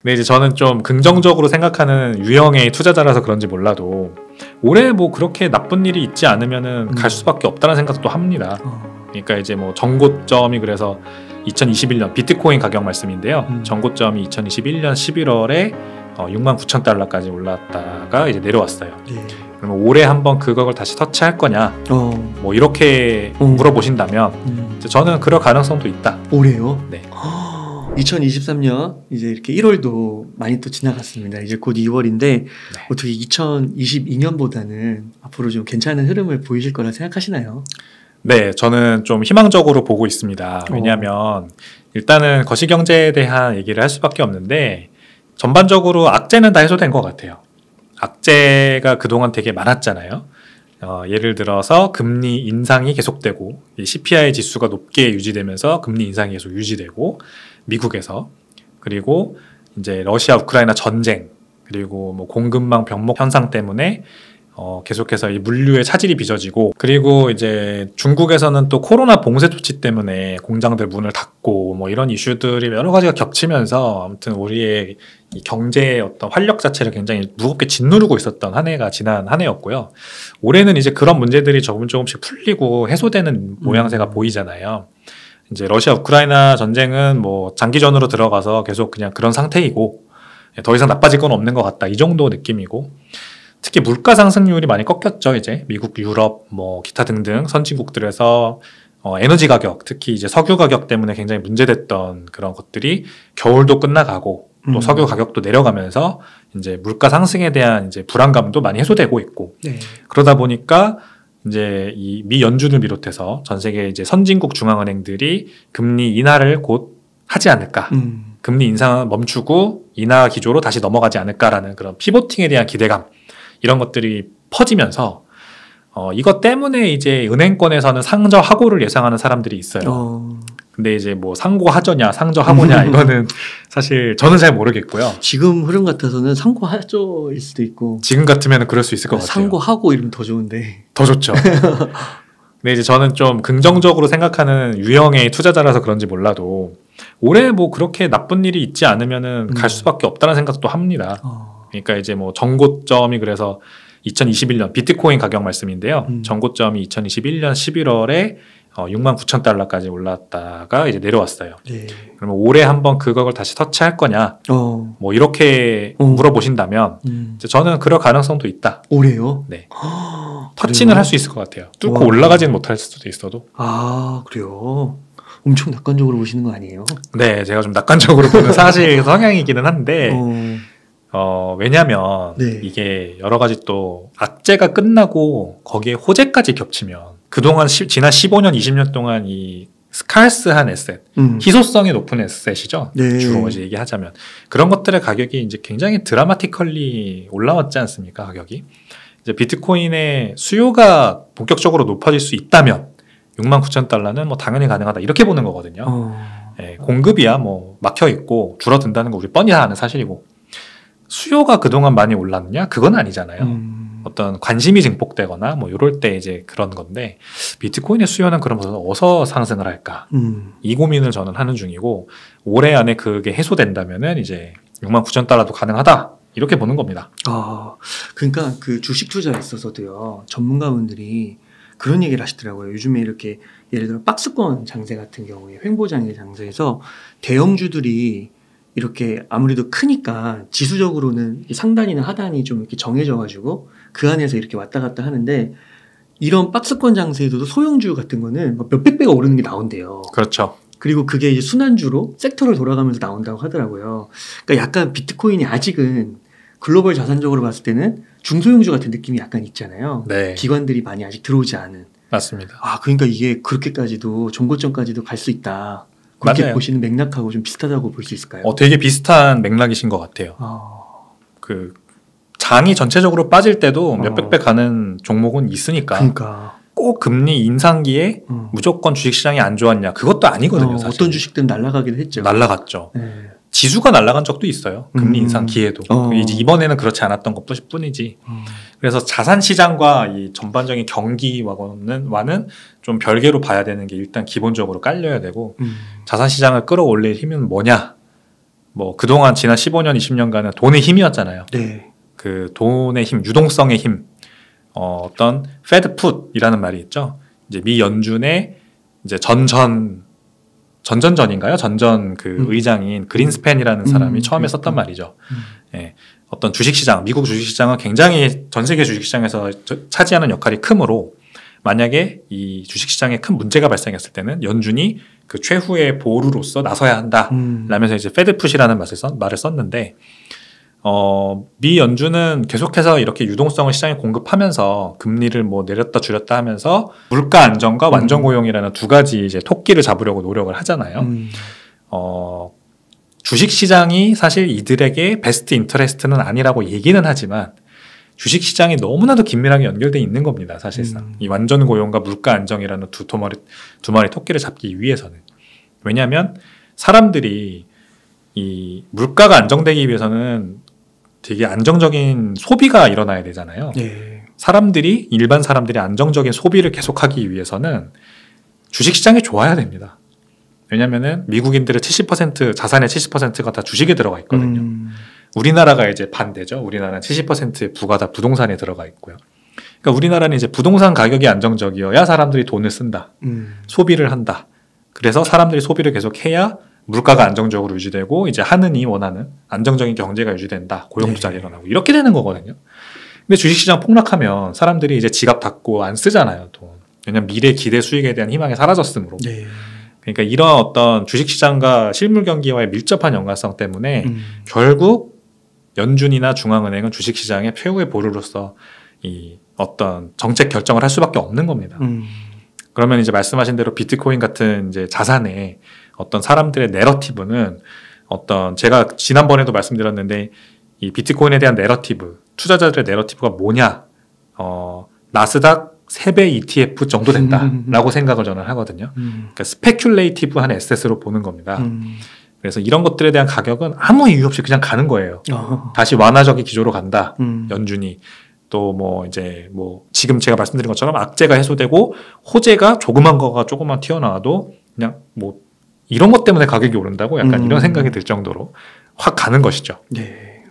근데 이제 저는 좀 긍정적으로 생각하는 유형의 투자자라서 그런지 몰라도 올해 뭐 그렇게 나쁜 일이 있지 않으면은 갈 수밖에 없다는 생각도 합니다. 그러니까 이제 뭐 전고점이 그래서 2021년 비트코인 가격 말씀인데요. 전고점이 2021년 11월에 69,000달러까지 올랐다가 이제 내려왔어요. 그러면 올해 한번 그걸 다시 터치할 거냐? 뭐 이렇게 물어보신다면 저는 그럴 가능성도 있다. 올해요? 네. 2023년 이제 이렇게 1월도 많이 또 지나갔습니다. 이제 곧 2월인데 네. 어떻게 2022년보다는 앞으로 좀 괜찮은 흐름을 보이실 거라 생각하시나요? 네, 저는 좀 희망적으로 보고 있습니다. 왜냐하면 일단은 거시경제에 대한 얘기를 할 수밖에 없는데 전반적으로 악재는 다 해소된 것 같아요. 악재가 그동안 되게 많았잖아요. 예를 들어서 금리 인상이 계속되고 CPI 지수가 높게 유지되면서 금리 인상이 계속 유지되고 미국에서 그리고 이제 러시아 우크라이나 전쟁 그리고 뭐 공급망 병목 현상 때문에 계속해서 이 물류의 차질이 빚어지고 그리고 이제 중국에서는 또 코로나 봉쇄 조치 때문에 공장들 문을 닫고 뭐 이런 이슈들이 여러 가지가 겹치면서 아무튼 우리의 이 경제의 어떤 활력 자체를 굉장히 무겁게 짓누르고 있었던 한 해가 지난 한 해였고요. 올해는 이제 그런 문제들이 조금씩 풀리고 해소되는 모양새가 보이잖아요. 이제 러시아 우크라이나 전쟁은 뭐 장기전으로 들어가서 계속 그냥 그런 상태이고 더 이상 나빠질 건 없는 것 같다 이 정도 느낌이고 특히 물가 상승률이 많이 꺾였죠. 이제 미국, 유럽, 뭐 기타 등등 선진국들에서 에너지 가격, 특히 이제 석유 가격 때문에 굉장히 문제됐던 그런 것들이 겨울도 끝나가고 또 석유 가격도 내려가면서 이제 물가 상승에 대한 이제 불안감도 많이 해소되고 있고 그러다 보니까 이제 이 미 연준을 비롯해서 전 세계 이제 선진국 중앙은행들이 금리 인하를 곧 하지 않을까. 금리 인상은 멈추고 인하 기조로 다시 넘어가지 않을까라는 그런 피보팅에 대한 기대감 이런 것들이 퍼지면서 이것 때문에 이제 은행권에서는 상저하고를 예상하는 사람들이 있어요. 근데 이제 뭐 상고하저냐 상저하고냐 이거는 사실 저는 잘 모르겠고요. 지금 흐름 같아서는 상고하저일 수도 있고 지금 같으면 그럴 수 있을 것 같아요. 상고하고 이러면 더 좋은데 더 좋죠. 근데 이제 저는 좀 긍정적으로 생각하는 유형의 투자자라서 그런지 몰라도 올해 뭐 그렇게 나쁜 일이 있지 않으면은 갈 수밖에 없다는 생각도 합니다. 그러니까 이제 뭐 전고점이 그래서 2021년 비트코인 가격 말씀인데요. 전고점이 2021년 11월에 69,000달러까지 올랐다가 이제 내려왔어요. 그러면 올해 한번 그걸 다시 터치할 거냐? 뭐 이렇게 물어보신다면 저는 그럴 가능성도 있다. 올해요? 네. 터치는 할 수 있을 것 같아요. 뚫고 올라가지는 못할 수도 있어도. 아 그래요? 엄청 낙관적으로 보시는 거 아니에요? 네, 제가 좀 낙관적으로 보는 사실 성향이기는 한데 왜냐면 이게 여러 가지 또 악재가 끝나고 거기에 호재까지 겹치면 그동안 지난 15년, 20년 동안 이 스칼스한 에셋, 희소성이 높은 에셋이죠. 주로 이제 얘기하자면 그런 것들의 가격이 이제 굉장히 드라마티컬리 올라왔지 않습니까? 가격이 이제 비트코인의 수요가 본격적으로 높아질 수 있다면 69,000달러는 뭐 당연히 가능하다 이렇게 보는 거거든요. 공급이야 뭐 막혀 있고 줄어든다는 거 우리 뻔히 다 아는 사실이고 수요가 그동안 많이 올랐느냐? 그건 아니잖아요. 어떤 관심이 증폭되거나 뭐 이럴 때 이제 그런 건데 비트코인의 수요는 그러면서 어디서 상승을 할까? 이 고민을 저는 하는 중이고 올해 안에 그게 해소된다면은 이제 69,000달러도 가능하다. 이렇게 보는 겁니다. 그러니까 그 주식 투자에 있어서도요. 전문가분들이 그런 얘기를 하시더라고요. 요즘에 이렇게 예를 들어 박스권 장세 같은 경우에 횡보장애 장세에서 대형주들이 이렇게 아무래도 크니까 지수적으로는 상단이나 하단이 좀 이렇게 정해져가지고 그 안에서 이렇게 왔다 갔다 하는데 이런 박스권 장세에서도 소형주 같은 거는 몇백 배가 오르는 게 나온대요. 그렇죠. 그리고 그게 이제 순환주로 섹터를 돌아가면서 나온다고 하더라고요. 그러니까 약간 비트코인이 아직은 글로벌 자산적으로 봤을 때는 중소형주 같은 느낌이 약간 있잖아요. 기관들이 많이 아직 들어오지 않은. 맞습니다. 그러니까 이게 그렇게까지도 종고점까지도 갈 수 있다. 그렇게 맞아요. 보시는 맥락하고 좀 비슷하다고 볼 수 있을까요? 되게 비슷한 맥락이신 것 같아요. 그 장이 전체적으로 빠질 때도 몇백 배 가는 종목은 있으니까. 그러니까. 꼭 금리 인상기에 무조건 주식시장이 안 좋았냐. 그것도 아니거든요. 사실. 어떤 주식들은 날아가기도 했죠. 날아갔죠. 지수가 날아간 적도 있어요. 금리 인상기에도. 이제 이번에는 그렇지 않았던 것뿐이지. 그래서 자산시장과 이 전반적인 경기와는 좀 별개로 봐야 되는 게 일단 기본적으로 깔려야 되고 자산시장을 끌어올릴 힘은 뭐냐? 뭐 그동안 지난 15년, 20년간은 돈의 힘이었잖아요. 네. 그 돈의 힘, 유동성의 힘, 어떤 페드풋이라는 말이 있죠. 이제 미 연준의 이제 전전 그 의장인 그린스팬이라는 사람이 처음에 썼단 말이죠. 예, 어떤 주식시장, 미국 주식시장은 굉장히 전 세계 주식시장에서 차지하는 역할이 크므로 만약에 이 주식시장에 큰 문제가 발생했을 때는 연준이 그 최후의 보루로서 나서야 한다. 라면서 이제 페드풋이라는 말을 썼는데 미 연준은 계속해서 이렇게 유동성을 시장에 공급하면서 금리를 뭐 내렸다 줄였다 하면서 물가 안정과 완전 고용이라는 두 가지 이제 토끼를 잡으려고 노력을 하잖아요. 주식 시장이 사실 이들에게 베스트 인터레스트는 아니라고 얘기는 하지만 주식 시장이 너무나도 긴밀하게 연결돼 있는 겁니다. 사실상 이 완전 고용과 물가 안정이라는 두 마리 토끼를 잡기 위해서는. 왜냐하면 사람들이 이 물가가 안정되기 위해서는 되게 안정적인 소비가 일어나야 되잖아요. 네. 일반 사람들이 안정적인 소비를 계속하기 위해서는 주식시장이 좋아야 됩니다. 왜냐하면은 미국인들의 70% 자산의 70%가 다 주식에 들어가 있거든요. 우리나라가 이제 반대죠. 우리나라는 70%의 부가 다 부동산에 들어가 있고요. 그러니까 우리나라는 이제 부동산 가격이 안정적이어야 사람들이 돈을 쓴다. 소비를 한다. 그래서 사람들이 소비를 계속 해야 물가가 안정적으로 유지되고 이제 하느니 원하는 안정적인 경제가 유지된다. 고용도 잘 일어나고 이렇게 되는 거거든요. 근데 주식시장 폭락하면 사람들이 이제 지갑 닫고 안 쓰잖아요. 돈. 왜냐면 미래 기대 수익에 대한 희망이 사라졌으므로. 네. 그러니까 이런 어떤 주식시장과 실물 경기와의 밀접한 연관성 때문에 결국 연준이나 중앙은행은 주식시장의 최후의 보루로서 이 어떤 정책 결정을 할 수밖에 없는 겁니다. 그러면 이제 말씀하신 대로 비트코인 같은 이제 자산의 어떤 사람들의 내러티브는 어떤 제가 지난번에도 말씀드렸는데 이 비트코인에 대한 내러티브, 투자자들의 내러티브가 뭐냐? 나스닥 3배 ETF 정도 된다라고 생각을 저는 하거든요. 그러니까 스페큘레이티브한 에셋으로 보는 겁니다. 그래서 이런 것들에 대한 가격은 아무 이유 없이 그냥 가는 거예요. 다시 완화적인 기조로 간다. 연준이. 또 뭐 이제 뭐 지금 제가 말씀드린 것처럼 악재가 해소되고 호재가 조그만 거가 조금만 튀어나와도 그냥 뭐 이런 것 때문에 가격이 오른다고 약간 이런 생각이 들 정도로 확 가는 것이죠. 네.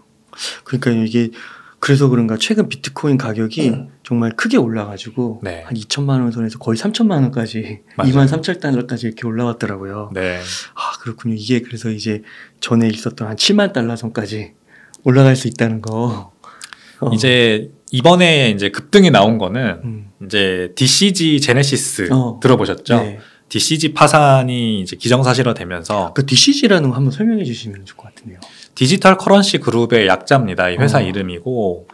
그러니까 이게 그래서 그런가 최근 비트코인 가격이 정말 크게 올라가지고 네. 한 2천만 원 선에서 거의 3천만 원까지 2만 3천 달러까지 이렇게 올라왔더라고요. 네. 아 그렇군요. 이게 그래서 이제 전에 있었던 한 7만 달러 선까지 올라갈 수 있다는 거. 이제 이번에 이제 급등이 나온 거는 이제 DCG 제네시스 들어보셨죠? 네. DCG 파산이 이제 기정사실화되면서 그 DCG라는 거 한번 설명해 주시면 좋을 것 같은데요. 디지털 커런시 그룹의 약자입니다. 이 회사 이름이고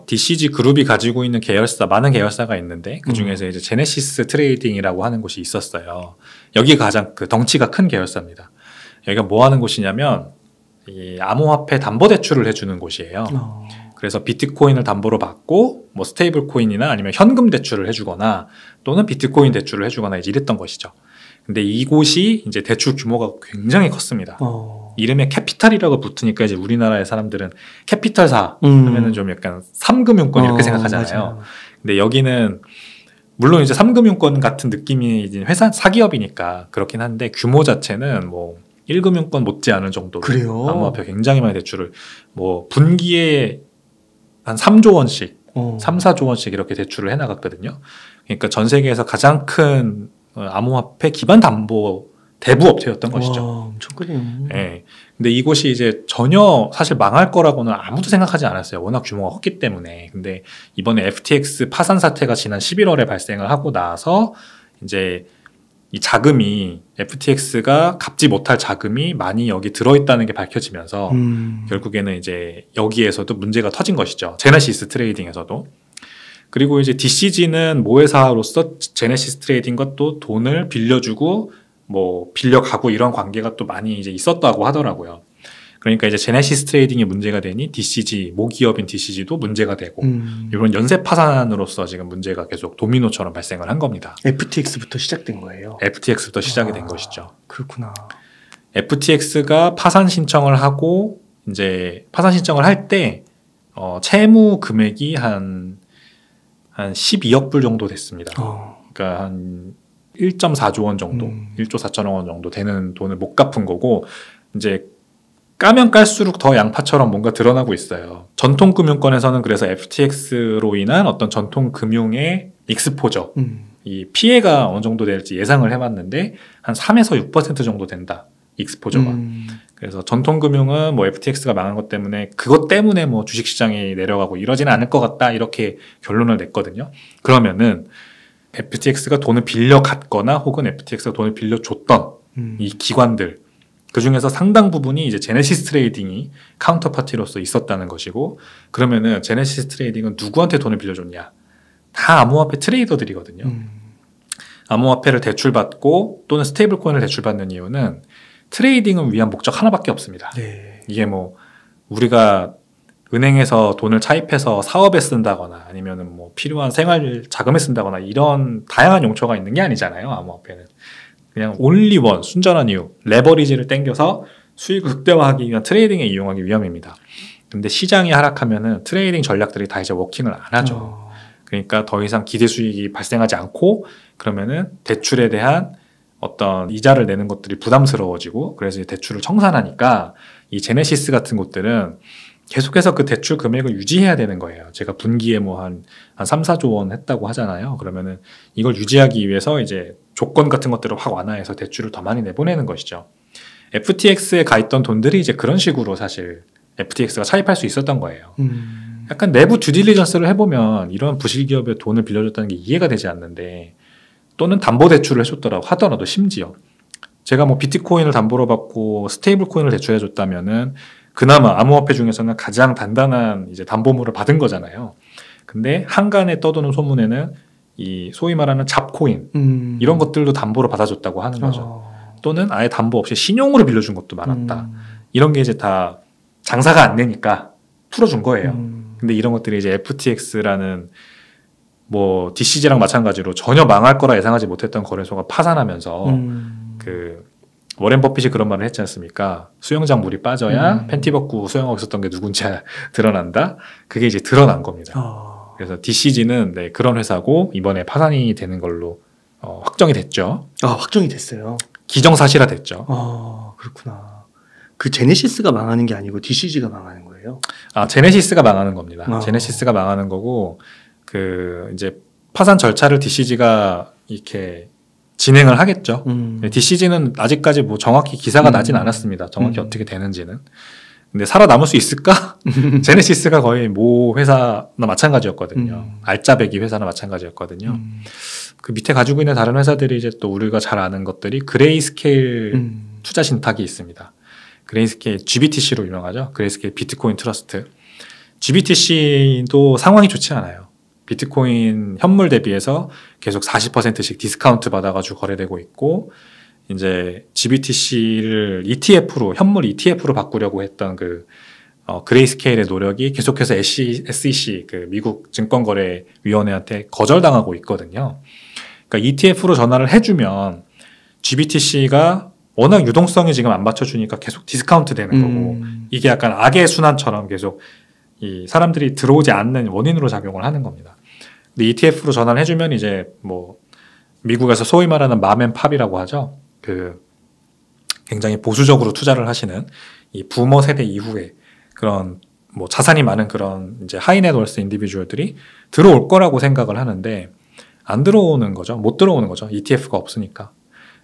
DCG 그룹이 가지고 있는 계열사 많은 계열사가 있는데 그 중에서 이제 제네시스 트레이딩이라고 하는 곳이 있었어요. 여기가 가장 그 덩치가 큰 계열사입니다. 여기가 뭐 하는 곳이냐면 이 암호화폐 담보 대출을 해주는 곳이에요. 그래서 비트코인을 담보로 받고 뭐 스테이블 코인이나 아니면 현금 대출을 해주거나 또는 비트코인 대출을 해주거나 이제 이랬던 것이죠. 근데 이곳이 이제 대출 규모가 굉장히 컸습니다. 이름에 캐피탈이라고 붙으니까 이제 우리나라의 사람들은 캐피털사 하면은 좀 약간 삼금융권 이렇게 생각하잖아요. 맞아요. 근데 여기는 물론 이제 삼금융권 같은 느낌이 이제 회사 사기업이니까 그렇긴 한데 규모 자체는 뭐 1금융권 못지않은 정도로 그래요? 암호화폐 굉장히 많이 대출을 뭐 분기에 한 3조 원씩 3, 4조 원씩 이렇게 대출을 해나갔거든요. 그러니까 전 세계에서 가장 큰 암호화폐 기반 담보 대부 업체였던 것이죠. 와, 엄청 크네요. 네. 근데 이곳이 이제 전혀 사실 망할 거라고는 아무도 생각하지 않았어요. 워낙 규모가 컸기 때문에. 근데 이번에 FTX 파산 사태가 지난 11월에 발생을 하고 나서 이제 이 자금이 FTX가 갚지 못할 자금이 많이 여기 들어있다는 게 밝혀지면서 결국에는 이제 여기에서도 문제가 터진 것이죠. 제네시스 트레이딩에서도. 그리고 이제 DCG는 모회사로서 제네시스 트레이딩과 또 돈을 빌려주고 뭐 빌려가고 이런 관계가 또 많이 이제 있었다고 하더라고요. 그러니까 이제 제네시스 트레이딩이 문제가 되니 DCG, 모기업인 DCG도 문제가 되고 이런 연쇄 파산으로서 지금 문제가 계속 도미노처럼 발생을 한 겁니다. FTX부터 시작된 거예요. FTX부터 시작이 된 것이죠. 그렇구나. FTX가 파산 신청을 하고 이제 파산 신청을 할 때 채무 금액이 한 12억 불 정도 됐습니다. 그러니까 한 1.4조 원 정도, 1조 4천억 원 정도 되는 돈을 못 갚은 거고 이제 까면 깔수록 더 양파처럼 뭔가 드러나고 있어요. 전통 금융권에서는 그래서 FTX로 인한 어떤 전통 금융의 익스포저, 이 피해가 어느 정도 될지 예상을 해봤는데 한 3에서 6% 정도 된다. 익스포저가. 그래서 전통금융은 뭐 FTX가 망한 것 때문에 그것 때문에 뭐 주식시장이 내려가고 이러지는 않을 것 같다 이렇게 결론을 냈거든요. 그러면은 FTX가 돈을 빌려갔거나 혹은 FTX가 돈을 빌려줬던 이 기관들 그 중에서 상당 부분이 이제 제네시스 트레이딩이 카운터파티로서 있었다는 것이고, 그러면은 제네시스 트레이딩은 누구한테 돈을 빌려줬냐? 다 암호화폐 트레이더들이거든요. 암호화폐를 대출받고 또는 스테이블 코인을 대출받는 이유는 트레이딩을 위한 목적 하나밖에 없습니다. 네. 이게 뭐 우리가 은행에서 돈을 차입해서 사업에 쓴다거나 아니면은 뭐 필요한 생활 자금에 쓴다거나 이런 다양한 용처가 있는 게 아니잖아요. 암호화폐는 그냥 only one 순전한 이유, 레버리지를 땡겨서 수익을 극대화하기 위한 트레이딩에 이용하기 위함입니다. 근데 시장이 하락하면은 트레이딩 전략들이 다 이제 워킹을 안 하죠. 그러니까 더 이상 기대 수익이 발생하지 않고 그러면은 대출에 대한 어떤 이자를 내는 것들이 부담스러워지고 그래서 대출을 청산하니까 이 제네시스 같은 곳들은 계속해서 그 대출 금액을 유지해야 되는 거예요. 제가 분기에 뭐 한 3, 4조 원 했다고 하잖아요. 그러면은 이걸 유지하기 위해서 이제 조건 같은 것들을 확 완화해서 대출을 더 많이 내보내는 것이죠. FTX에 가 있던 돈들이 이제 그런 식으로 사실 FTX가 차입할 수 있었던 거예요. 약간 내부 듀딜리전스를 해보면 이런 부실기업에 돈을 빌려줬다는 게 이해가 되지 않는데, 또는 담보대출을 해줬더라고 하더라도 심지어 제가 뭐 비트코인을 담보로 받고 스테이블 코인을 대출해줬다면은 그나마 암호화폐 중에서는 가장 단단한 이제 담보물을 받은 거잖아요. 근데 한간에 떠도는 소문에는 이 소위 말하는 잡코인 이런 것들도 담보로 받아줬다고 하는 거죠. 또는 아예 담보 없이 신용으로 빌려준 것도 많았다. 이런 게 이제 다 장사가 안 되니까 풀어준 거예요. 근데 이런 것들이 이제 FTX라는 뭐 DCG랑 마찬가지로 전혀 망할 거라 예상하지 못했던 거래소가 파산하면서 그 워렌 버핏이 그런 말을 했지 않습니까? 수영장 물이 빠져야 팬티 벗고 수영하고 있었던 게 누군지 드러난다. 그게 이제 드러난 겁니다. 그래서 DCG는 네, 그런 회사고 이번에 파산이 되는 걸로 확정이 됐죠. 확정이 됐어요. 기정사실화 됐죠. 그렇구나. 그 제네시스가 망하는 게 아니고 DCG가 망하는 거예요? 제네시스가 망하는 겁니다. 제네시스가 망하는 거고, 그 이제 파산 절차를 DCG가 이렇게 진행을 하겠죠. DCG는 아직까지 뭐 정확히 기사가 나진 않았습니다. 정확히 어떻게 되는지는. 근데 살아남을 수 있을까? 제네시스가 거의 모 회사나 마찬가지였거든요. 알짜배기 회사나 마찬가지였거든요. 그 밑에 가지고 있는 다른 회사들이 이제 또 우리가 잘 아는 것들이 그레이스케일 투자 신탁이 있습니다. 그레이스케일 GBTC로 유명하죠. 그레이스케일 비트코인 트러스트. GBTC도 상황이 좋지 않아요. 비트코인 현물 대비해서 계속 40%씩 디스카운트 받아가지고 거래되고 있고, 이제 GBTC를 ETF로, 현물 ETF로 바꾸려고 했던 그 그레이스케일의 노력이 계속해서 SEC 그 미국 증권거래위원회한테 거절당하고 있거든요. 그러니까 ETF로 전환을 해주면 GBTC가 워낙 유동성이 지금 안 받쳐주니까 계속 디스카운트 되는 거고, 이게 약간 악의 순환처럼 계속 이 사람들이 들어오지 않는 원인으로 작용을 하는 겁니다. 근데 ETF로 전환을 해주면 이제 뭐 미국에서 소위 말하는 맘앤팝이라고 하죠. 그 굉장히 보수적으로 투자를 하시는 이 부머 세대 이후에 그런 뭐 자산이 많은 그런 이제 하이넷월스 인디비주얼들이 들어올 거라고 생각을 하는데 안 들어오는 거죠. 못 들어오는 거죠. ETF가 없으니까.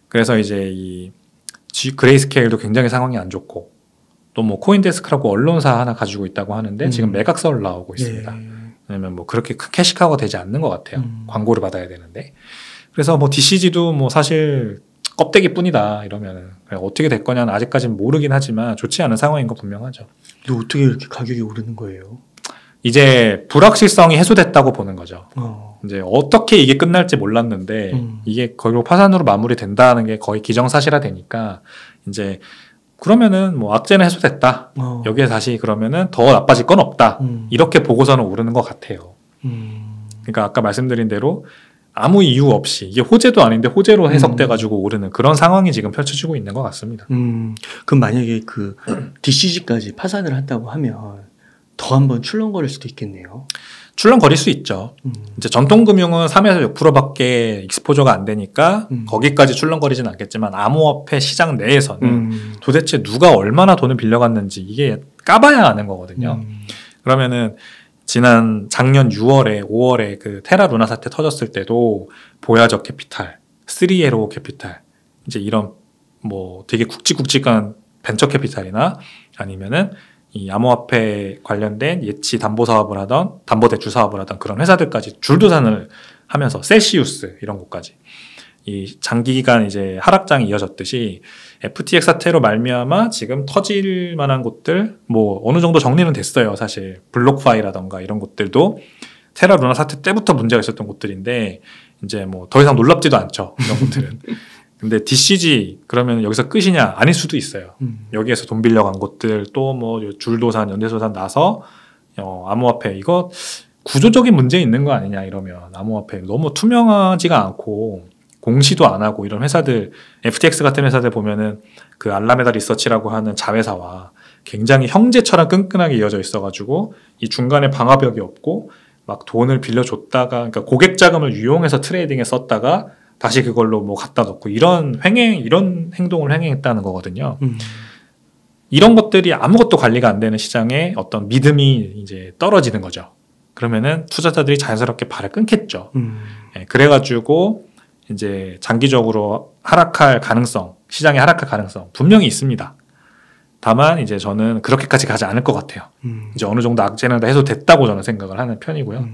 그래서 이제 이 그레이스케일도 굉장히 상황이 안 좋고, 또 뭐 코인데스크라고 언론사 하나 가지고 있다고 하는데 지금 매각설 나오고 있습니다. 왜냐면 뭐 그렇게 큰 캐시카우가 되지 않는 것 같아요. 광고를 받아야 되는데. 그래서 뭐 DCG도 뭐 사실 껍데기뿐이다 이러면은 어떻게 될 거냐는 아직까지는 모르긴 하지만 좋지 않은 상황인 거 분명하죠. 근데 어떻게 이렇게 가격이 오르는 거예요? 이제 불확실성이 해소됐다고 보는 거죠. 이제 어떻게 이게 끝날지 몰랐는데 이게 결국 파산으로 마무리된다는 게 거의 기정사실화 되니까 이제 그러면은 뭐 악재는 해소됐다. 여기에 다시 그러면은 더 나빠질 건 없다. 이렇게 보고서는 오르는 것 같아요. 그러니까 아까 말씀드린 대로 아무 이유 없이 이게 호재도 아닌데 호재로 해석돼가지고 오르는 그런 상황이 지금 펼쳐지고 있는 것 같습니다. 그럼 만약에 그 DCG까지 파산을 한다고 하면 더 한번 출렁거릴 수도 있겠네요. 출렁거릴 수 있죠. 이제 전통금융은 3에서 6%밖에 익스포저가 안 되니까 거기까지 출렁거리진 않겠지만 암호화폐 시장 내에서는 도대체 누가 얼마나 돈을 빌려갔는지 이게 까봐야 아는 거거든요. 그러면은 지난 작년 6월에 5월에 그 테라 루나 사태 터졌을 때도 보야적 캐피탈, 3에로 캐피탈 이제 이런 뭐 되게 굵직굵직한 벤처 캐피탈이나 아니면은 이 암호화폐 관련된 예치 담보 사업을 하던 담보 대출 사업을 하던 그런 회사들까지 줄도산을 하면서 셀시우스 이런 곳까지 이 장기간 이제 하락장이 이어졌듯이 FTX 사태로 말미암아 지금 터질 만한 곳들 뭐 어느 정도 정리는 됐어요. 사실 블록파이라던가 이런 곳들도 테라 루나 사태 때부터 문제가 있었던 곳들인데 이제 뭐 더 이상 놀랍지도 않죠. 이런 곳들은. 근데 DCG 그러면 여기서 끝이냐? 아닐 수도 있어요. 여기에서 돈 빌려간 곳들 또 뭐 줄도산, 연대도산 나서 암호화폐 이거 구조적인 문제 있는 거 아니냐 이러면 암호화폐 너무 투명하지가 않고 공시도 안 하고 이런 회사들 FTX 같은 회사들 보면은 그 알라메다 리서치라고 하는 자회사와 굉장히 형제처럼 끈끈하게 이어져 있어가지고 이 중간에 방화벽이 없고 막 돈을 빌려줬다가 그러니까 고객 자금을 유용해서 트레이딩에 썼다가 다시 그걸로 뭐 갖다 놓고 이런 행동을 횡행했다는 거거든요. 이런 것들이 아무것도 관리가 안 되는 시장에 어떤 믿음이 이제 떨어지는 거죠. 그러면은 투자자들이 자연스럽게 발을 끊겠죠. 네, 그래가지고 이제 장기적으로 하락할 가능성, 시장이 하락할 가능성 분명히 있습니다. 다만 이제 저는 그렇게까지 가지 않을 것 같아요. 이제 어느 정도 악재는 다 해소됐다고 저는 생각을 하는 편이고요.